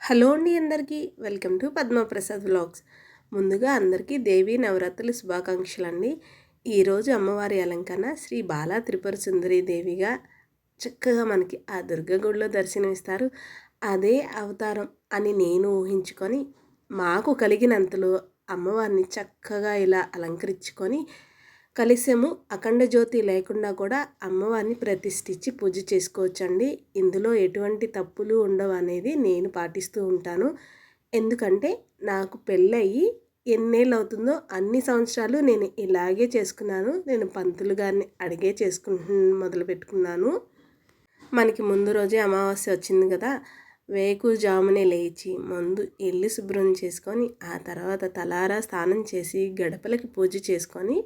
Hello అండి అందరికీ welcome to Padma Prasad vlogs. ముందుగా అందరికీ దేవీ నవరాత్రులు శుభాకాంక్షలు అండి. ఈరోజు అమ్మవారి అలంకరణ శ్రీ బాలా త్రిపుర సుందరి దేవిగా చక్కగా మనకి ఆ దుర్గ గుడిలో దర్శనమిస్తారు. అదే అవతారం అని నేను ఊహించుకొని మాకు కలిగినంతలో అమ్మవారిని చక్కగా ఇలా అలంకరించుకొని కలిసము అఖండ జ్యోతి లేకుండా కూడా అమ్మవారిని ప్రతిష్ఠించి పూజ చేసుకోవచ్చండి. ఇందులో ఎటువంటి తప్పులు ఉండవు అనేది నేను పాటిస్తూ ఉంటాను. ఎందుకంటే నాకు పెళ్ళయి ఎన్నేళ్ళు అవుతుందో అన్ని సంవత్సరాలు నేను ఇలాగే చేసుకున్నాను. నేను పంతులు గారిని అడిగే మొదలుపెట్టుకున్నాను. మనకి ముందు రోజే అమావాస్య వచ్చింది కదా, వేకువజామునే లేచి ముందు ఇల్లు శుభ్రం చేసుకొని ఆ తర్వాత తలారా స్నానం చేసి గడపలకి పూజ చేసుకొని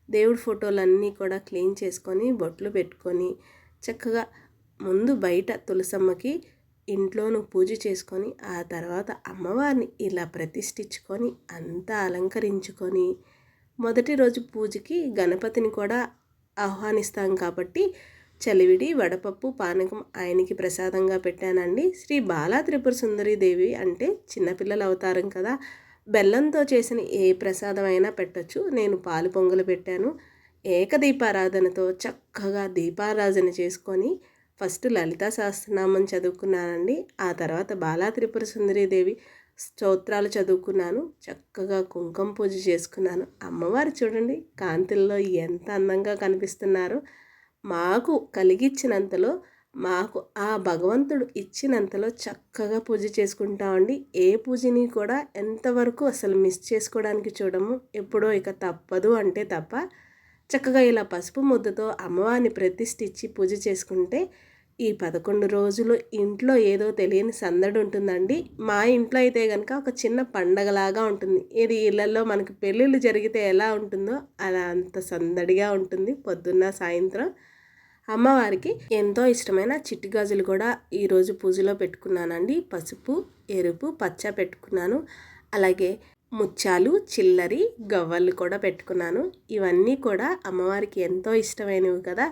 దేవుడి ఫోటోలన్నీ కూడా క్లీన్ చేసుకొని బొట్లు పెట్టుకొని చక్కగా ముందు బయట తులసమ్మకి ఇంట్లోనూ పూజ చేసుకొని ఆ తర్వాత అమ్మవారిని ఇలా ప్రతిష్ఠించుకొని అంతా అలంకరించుకొని మొదటి రోజు పూజకి గణపతిని కూడా ఆహ్వానిస్తాం కాబట్టి చలివిడి వడపప్పు పానకం ఆయనకి ప్రసాదంగా పెట్టానండి. శ్రీ బాలా త్రిపుర సుందరి దేవి అంటే చిన్నపిల్లల అవతారం కదా, బెల్లంతో చేసిన ఏ ప్రసాదం అయినా పెట్టచ్చు. నేను పాలు పొంగలు పెట్టాను. ఏకదీపారాధనతో చక్కగా దీపారాధన చేసుకొని ఫస్ట్ లలితా సహస్రనామం చదువుకున్నానండి. ఆ తర్వాత బాలా త్రిపుర సుందరీదేవి స్తోత్రాలు చదువుకున్నాను. చక్కగా కుంకుమ పూజ చేసుకున్నాను. అమ్మవారు చూడండి కాంతుల్లో ఎంత అందంగా కనిపిస్తున్నారో. మాకు కలిగిచ్చినంతలో, మాకు ఆ భగవంతుడు ఇచ్చినంతలో చక్కగా పూజ చేసుకుంటామండి. ఏ పూజని కూడా ఎంతవరకు అసలు మిస్ చేసుకోవడానికి చూడము. ఎప్పుడో ఇక తప్పదు అంటే తప్ప చక్కగా ఇలా పసుపు ముద్దతో అమ్మవారిని ప్రతిష్ఠించి పూజ చేసుకుంటే ఈ 11 రోజులు ఇంట్లో ఏదో తెలియని సందడి ఉంటుందండి. మా ఇంట్లో అయితే కనుక ఒక చిన్న పండగలాగా ఉంటుంది. ఇది ఇళ్ళల్లో మనకి పెళ్ళిళ్ళు జరిగితే ఎలా ఉంటుందో అలా అంత సందడిగా ఉంటుంది. పొద్దున్న సాయంత్రం అమ్మవారికి ఎంతో ఇష్టమైన చిట్టి గాజులు కూడా ఈరోజు పూజలో పెట్టుకున్నానండి. పసుపు, ఎరుపు, పచ్చ పెట్టుకున్నాను. అలాగే ముత్యాలు, చిల్లరి, గవ్వలు కూడా పెట్టుకున్నాను. ఇవన్నీ కూడా అమ్మవారికి ఎంతో ఇష్టమైనవి కదా.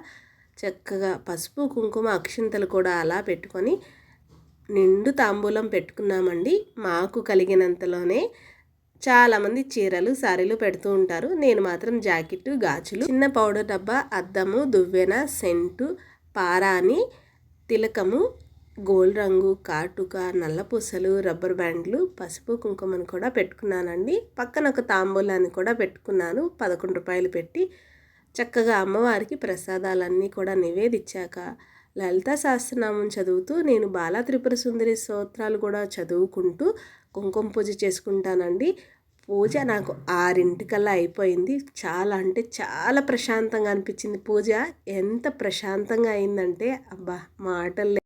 చక్కగా పసుపు, కుంకుమ, అక్షింతలు కూడా అలా పెట్టుకొని నిండు తాంబూలం పెట్టుకున్నామండి. మాకు కలిగినంతలోనే. చాలామంది చీరలు సారీలు పెడుతూ ఉంటారు. నేను మాత్రం జాకెట్టు, గాజులు, చిన్న పౌడర్ డబ్బా, అద్దము, దువ్వెన, సెంటు, పారాని, తిలకము, గోల్డ్ రంగు కాటుక, నల్లపూసలు, రబ్బర్ బ్యాండ్లు, పసుపు కుంకుమను కూడా పెట్టుకున్నానండి. పక్కన ఒక తాంబూలాన్ని కూడా పెట్టుకున్నాను 11 రూపాయలు పెట్టి. చక్కగా అమ్మవారికి ప్రసాదాలన్నీ కూడా నివేదించాక లలితా సహస్రనామం చదువుతూ నేను బాలా త్రిపుర సుందరి స్తోత్రాలు కూడా చదువుకుంటూ కుంకుమ పూజ చేసుకుంటానండి. పూజ నాకు 6:00కల్లా అయిపోయింది. చాలా అంటే చాలా ప్రశాంతంగా అనిపించింది. పూజ ఎంత ప్రశాంతంగా అయిందంటే అబ్బా మాటలు.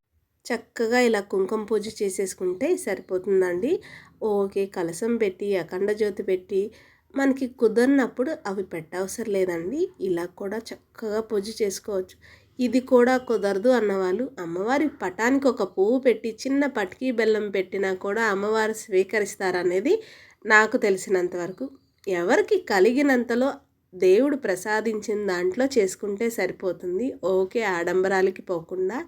చక్కగా ఇలా కుంకుమ పూజ చేసేసుకుంటే సరిపోతుందండి. ఓకే, కలశం పెట్టి అఖండ జ్యోతి పెట్టి మనకి కుదరినప్పుడు అవి పెట్టవసరం లేదండి. ఇలా కూడా చక్కగా పూజ చేసుకోవచ్చు. ఇది కూడా కుదరదు అన్నవాళ్ళు అమ్మవారి పటానికి ఒక పువ్వు పెట్టి చిన్న పటికీ బెల్లం పెట్టినా కూడా అమ్మవారు స్వీకరిస్తారనేది నాకు తెలిసినంత వరకు. ఎవరికి కలిగినంతలో దేవుడు ప్రసాదించిన దాంట్లో చేసుకుంటే సరిపోతుంది. ఓకే, ఆడంబరాలకి పోకుండా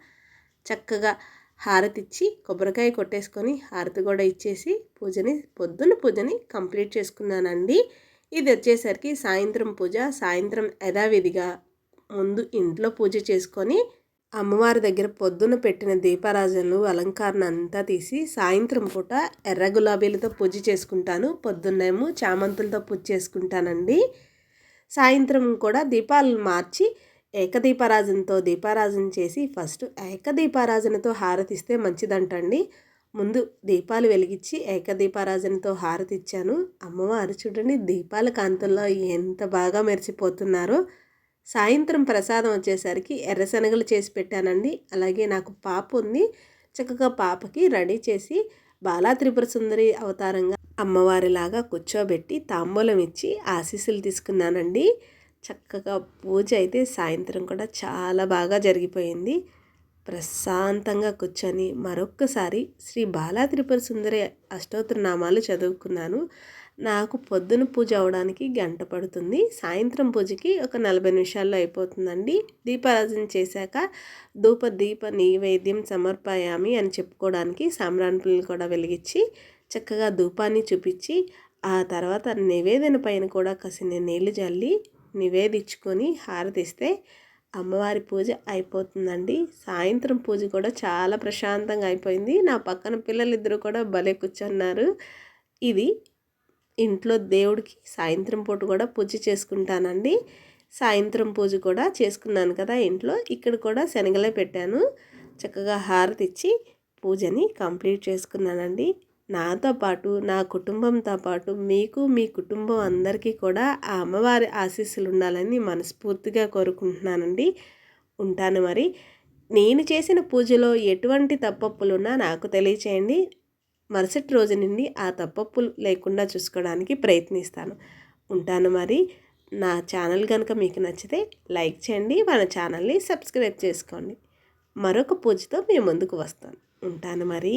చక్కగా హారతిచ్చి కొబ్బరికాయ కొట్టేసుకొని హారతి కూడా ఇచ్చేసి పొద్దున్న పూజని కంప్లీట్ చేసుకున్నానండి. ఇది వచ్చేసరికి సాయంత్రం పూజ. సాయంత్రం యథావిధిగా ముందు ఇంట్లో పూజ చేసుకొని అమ్మవారి దగ్గర పొద్దున పెట్టిన దీపారాజనలు అలంకరణ అంతా తీసి సాయంత్రం పూట ఎర్ర గులాబీలతో పూజ చేసుకుంటాను. పొద్దున్నేమో చామంతులతో పూజ చేసుకుంటానండి. సాయంత్రం కూడా దీపాలను మార్చి ఏకదీపారాజనతో దీపారాజన చేసి ఫస్ట్ ఏకదీపారాజనతో హారతిస్తే మంచిదంటండి. ముందు దీపాలు వెలిగించి ఏకదీపారాజనతో హారతి ఇచ్చాను. అమ్మవారు చూడండి దీపాల కాంతుల్లో ఎంత బాగా మెరిసిపోతున్నారో. సాయంత్రం ప్రసాదం వచ్చేసరికి ఎర్రశనగలు చేసి పెట్టానండి. అలాగే నాకు పాప ఉంది. చక్కగా పాపకి రెడీ చేసి బాలా త్రిపుర సుందరి అవతారంగా అమ్మవారిలాగా కూర్చోబెట్టి తాంబూలం ఇచ్చి ఆశీస్సులు తీసుకున్నానండి. చక్కగా పూజ అయితే సాయంత్రం కూడా చాలా బాగా జరిగిపోయింది. ప్రశాంతంగా కూర్చొని మరొక్కసారి శ్రీ బాలా త్రిపుర సుందరి అష్టోత్తరనామాలు చదువుకున్నాను. నాకు పొద్దున పూజ అవ్వడానికి గంట పడుతుంది. సాయంత్రం పూజకి ఒక 40 నిమిషాల్లో అయిపోతుందండి. దీపారాధన చేశాక దీప నైవేద్యం సమర్పయామి అని చెప్పుకోవడానికి సాంబ్రాణి పుల్లలు కూడా వెలిగించి చక్కగా ధూపాన్ని చూపించి ఆ తర్వాత నివేదన పైన కూడా కాసిన్ని నీళ్లు జల్లి నివేదించుకొని హారతిస్తే అమ్మవారి పూజ అయిపోతుందండి. సాయంత్రం పూజ కూడా చాలా ప్రశాంతంగా అయిపోయింది. నా పక్కన పిల్లలిద్దరూ కూడా భలే కూర్చున్నారు. ఇది ఇంట్లో దేవుడికి సాయంత్రం పూట కూడా పూజ చేసుకుంటానండి. సాయంత్రం పూజ కూడా చేసుకున్నాను కదా ఇంట్లో. ఇక్కడ కూడా శనగలే పెట్టాను. చక్కగా హారతి ఇచ్చి పూజని కంప్లీట్ చేసుకున్నానండి. నాతో పాటు నా కుటుంబంతో పాటు మీకు మీ కుటుంబం అందరికీ కూడా ఆ అమ్మవారి ఆశీస్సులు ఉండాలని మనస్ఫూర్తిగా కోరుకుంటున్నానండి. ఉంటాను మరి. నేను చేసిన పూజలో ఎటువంటి తప్పప్పులున్నా నాకు తెలియచేయండి. మరుసటి రోజు నుండి ఆ తప్పప్పులు లేకుండా చూసుకోవడానికి ప్రయత్నిస్తాను. ఉంటాను మరి. నా ఛానల్ కనుక మీకు నచ్చితే లైక్ చేయండి. మన ఛానల్ని సబ్స్క్రైబ్ చేసుకోండి. మరొక పూజతో మేము ముందుకు వస్తాను. ఉంటాను మరి.